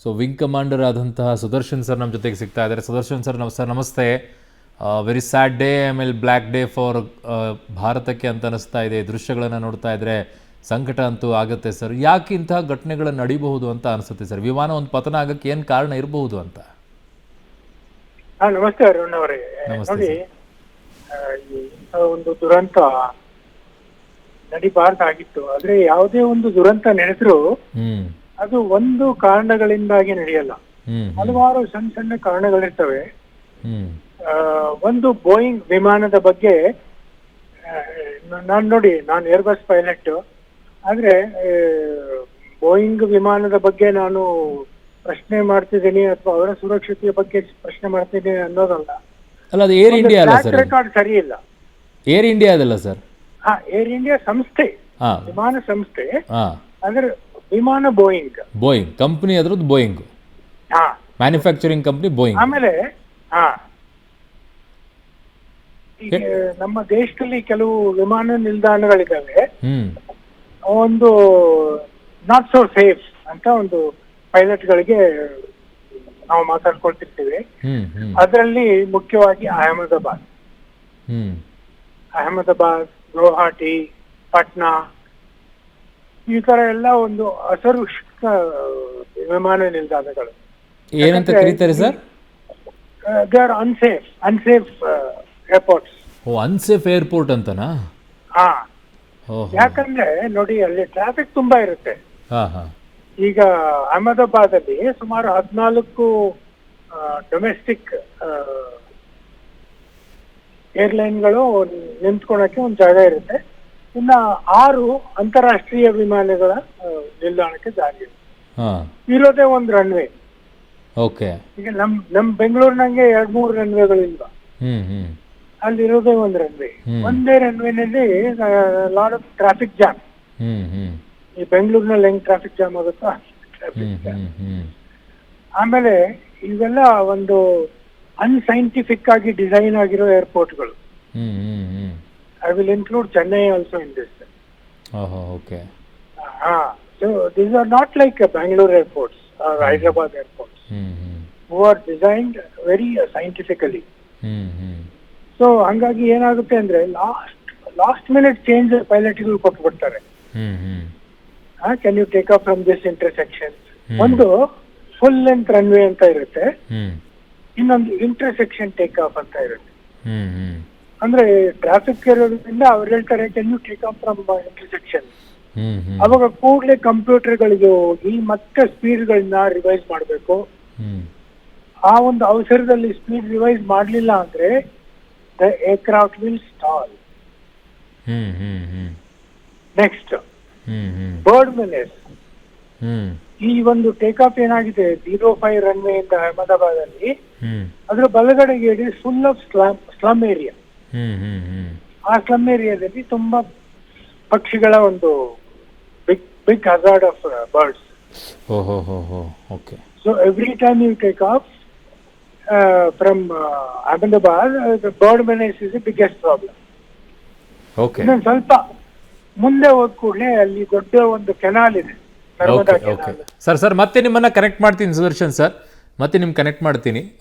So wing commander ಆದಂತಹ Sudarshan sir ನಮ್ಮ ಜೊತೆಗೆ ಸಿಗ್ತಾ ಇದ್ದಾರೆ. ಸುದರ್ಶನ್ ಸರ್ ನಮಸ್ತೆ. ವೆರಿ ಸ್ಯಾಡ್ ಡೇ, ಆಮೇಲೆ ಬ್ಲ್ಯಾಕ್ ಡೇ ಫಾರ್ ಭಾರತಕ್ಕೆ ಅಂತ ಅನಿಸ್ತಾ ಇದೆ. ದೃಶ್ಯಗಳನ್ನು ನೋಡ್ತಾ ಇದ್ರೆ ಸಂಕಟ ಅಂತೂ ಆಗುತ್ತೆ ಸರ್. ಯಾಕೆ ಇಂತಹ ಘಟನೆಗಳು ನಡೀಬಹುದು ಅಂತ ಅನಿಸುತ್ತೆ ಸರ್? ವಿಮಾನ ಒಂದು ಪತನ ಆಗಕ್ಕೆ ಏನು ಕಾರಣ ಇರಬಹುದು ಅಂತ? ನಮಸ್ತೆ ಅರುಣ್ ಅವರೇ. ನೋಡಿ, ಒಂದು ದುರಂತ ನಡಿಬಾರ್ದಾಗಿತ್ತು. ಆದ್ರೆ ಯಾವುದೇ ಒಂದು ದುರಂತ ನಡೆದ್ರು ಅದು ಒಂದು ಕಾರಣಗಳಿಂದಾಗಿ ನಡೆಯಲ್ಲ. ಹಲವಾರು ಸಣ್ಣ ಸಣ್ಣ ಕಾರಣಗಳಿರ್ತವೆ. ಒಂದು ಬೋಯಿಂಗ್ ವಿಮಾನದ ಬಗ್ಗೆ ನಾನು ಏರ್ಬಸ್ ಪೈಲಟ್. ಆದ್ರೆ ಬೋಯಿಂಗ್ ವಿಮಾನದ ಬಗ್ಗೆ ನಾನು ಪ್ರಶ್ನೆ ಮಾಡ್ತಿದ್ದೀನಿ ಅಥವಾ ಅವರ ಸುರಕ್ಷತೆಯ ಬಗ್ಗೆ ಪ್ರಶ್ನೆ ಮಾಡ್ತಿದ್ದೀನಿ ಅನ್ನೋದಲ್ಲ. ಅಲ್ಲ, ಅದು ಏರ್ ಇಂಡಿಯಾ ಅಲ್ಲ ಸರ್. ರೆಕಾರ್ಡ್ ಸರಿ ಇಲ್ಲ. ಏರ್ ಇಂಡಿಯಾ ಅದಲ್ಲ ಸರ್. ಏರ್ ಇಂಡಿಯಾ ಸಂಸ್ಥೆ, ವಿಮಾನ ಸಂಸ್ಥೆ. ಅಂದ್ರೆ ವಿಮಾನ ಬೋಯಿಂಗ್ ಕಂಪನಿ, ಅದ್ರದ್ದು ಬೋಯಿಂಗ್ ಮ್ಯಾನುಫ್ಯಾಕ್ಚರಿಂಗ್ ಕಂಪನಿ ಬೋಯಿಂಗ್. ಆಮೇಲೆ ಈಗ ನಮ್ಮ ದೇಶದಲ್ಲಿ ಕೆಲವು ವಿಮಾನ ನಿಲ್ದಾಣಗಳಿದ್ದಾವೆ. ಒಂದು ನಾಟ್ ಸೋ ಸೇಫ್ ಅಂತ ಒಂದು ಪೈಲಟ್ಗಳಿಗೆ ನಾವು ಮಾತಾಡ್ಕೊಳ್ತಿರ್ತೀವಿ. ಅದರಲ್ಲಿ ಮುಖ್ಯವಾಗಿ ಅಹಮದಾಬಾದ್, ಗುವಾಹಟಿ, ಪಾಟ್ನಾ, ಈ ತರ ಎಲ್ಲ ಒಂದು ಅಸುರಕ್ಷಿತ ವಿಮಾನ ನಿಲ್ದಾಣಗಳು. ಏನಂತ ಕರೀತಾರೆ sir? They are unsafe airports. Unsafe airport ಅಂತನಾ? ಯಾಕಂದ್ರೆ ನೋಡಿ, ಅಲ್ಲಿ ಟ್ರಾಫಿಕ್ ತುಂಬಾ ಇರುತ್ತೆ. ಈಗ ಅಹಮದಾಬಾದ್ ಅಲ್ಲಿ ಸುಮಾರು 14 ಡೊಮೆಸ್ಟಿಕ್ ಏರ್ಲೈನ್ಗಳು ನಿಂತ್ಕೊಳಕ್ಕೆ ಒಂದು ಜಾಗ ಇರುತ್ತೆ. ಇನ್ನ 6 ಅಂತಾರಾಷ್ಟ್ರೀಯ ವಿಮಾನಗಳ ನಿಲ್ದಾಣಕ್ಕೆ ಜಾಗ ಇರೋದೇ ಒಂದು ರನ್ವೇ. ಈಗ ನಮ್ ಬೆಂಗಳೂರಿನಂಗೆ 2-3 ರನ್ವೇಗಳಿಲ್ವ. ಅಲ್ಲಿರೋದೇ ಒಂದು ರನ್ವೇ. ಒಂದೇ ರನ್ವೇನಲ್ಲಿ ಲಾಟ್ ಆಫ್ ಟ್ರಾಫಿಕ್ ಜಾಮ್. ಈ ಬೆಂಗಳೂರಿನಲ್ಲಿ ಹೆಂಗ್ ಟ್ರಾಫಿಕ್ ಜಾಮ್ ಆಗುತ್ತೋ ಟ್ರಾಫಿಕ್ ಜಾಮ್. ಆಮೇಲೆ ಇವೆಲ್ಲ ಒಂದು ಅನ್ಸೈಂಟಿಫಿಕ್ ಆಗಿ ಡಿಸೈನ್ ಆಗಿರೋ ಏರ್ಪೋರ್ಟ್ಗಳು. I will include Chennai also in this. So these are not like Bangalore airports or Hyderabad airports, who are designed very scientifically. So hangagi ಏನಾಗುತ್ತೆ ಅಂದ್ರೆ ಲಾಸ್ಟ್ ಮಿನಿಟ್ ಚೇಂಜ್ ಪೈಲಟ್ಗಳು ಕೊಟ್ಬಿಡ್ತಾರೆ. Can you take off from this intersection? ಒಂದು full length runway ಅಂತ ಇರುತ್ತೆ, ಇನ್ನೊಂದು intersection take off ಅಂತ ಇರುತ್ತೆ. ಅಂದ್ರೆ ಟ್ರಾಫಿಕ್ ಇರೋದ್ರಿಂದ ಅವ್ರು ಹೇಳ್ತಾರೆ can you take off from intersection. ಅವಾಗ ಕೂಡಲೇ ಕಂಪ್ಯೂಟರ್ಗಳಿಗೆ ಹೋಗಿ ಮತ್ತೆ ಸ್ಪೀಡ್ಗಳನ್ನ ರಿವೈಸ್ ಮಾಡಬೇಕು. ಆ ಒಂದು ಅವಸರದಲ್ಲಿ ಸ್ಪೀಡ್ ರಿವೈಸ್ ಮಾಡಲಿಲ್ಲ ಅಂದ್ರೆ the aircraft will stall. Next bird menace. ಈ ಒಂದು ಟೇಕ್ ಆಫ್ ಏನಾಗಿದೆ 05 ರನ್ವೇ ಇಂದ ಅಹಮದಾಬಾದ್ ಅಲ್ಲಿ, ಅದ್ರ ಬಲಗಡೆಗೆ ಫುಲ್ ಆಫ್ ಸ್ಲಮ್ ಏರಿಯಾ. ಆ ಸ್ಲಮ್ ಏರಿಯಾದಲ್ಲಿ ತುಂಬಾ ಪಕ್ಷಿಗಳ ಒಂದು big hazard of birds. So every time you take off from Ahmedabad, the bird menace is the biggest problem. ಇನ್ನೊಂದು ಸ್ವಲ್ಪ ಮುಂದೆ ಹೋದ ಕೂಡಲೇ ಅಲ್ಲಿ ದೊಡ್ಡ ಒಂದು ಕೆನಾಲ್ ಇದೆ, ನರ್ಮದಾ ಕೆನಾಲ್. ಸರ್ ಮತ್ತೆ ನಿಮ್ಮನ್ನ ಕನೆಕ್ಟ್ ಮಾಡ್ತೀನಿ ಸುದರ್ಶನ್ ಸರ್, ಮತ್ತೆ ನಿಮ್ಗೆ ಕನೆಕ್ಟ್ ಮಾಡ್ತೀನಿ.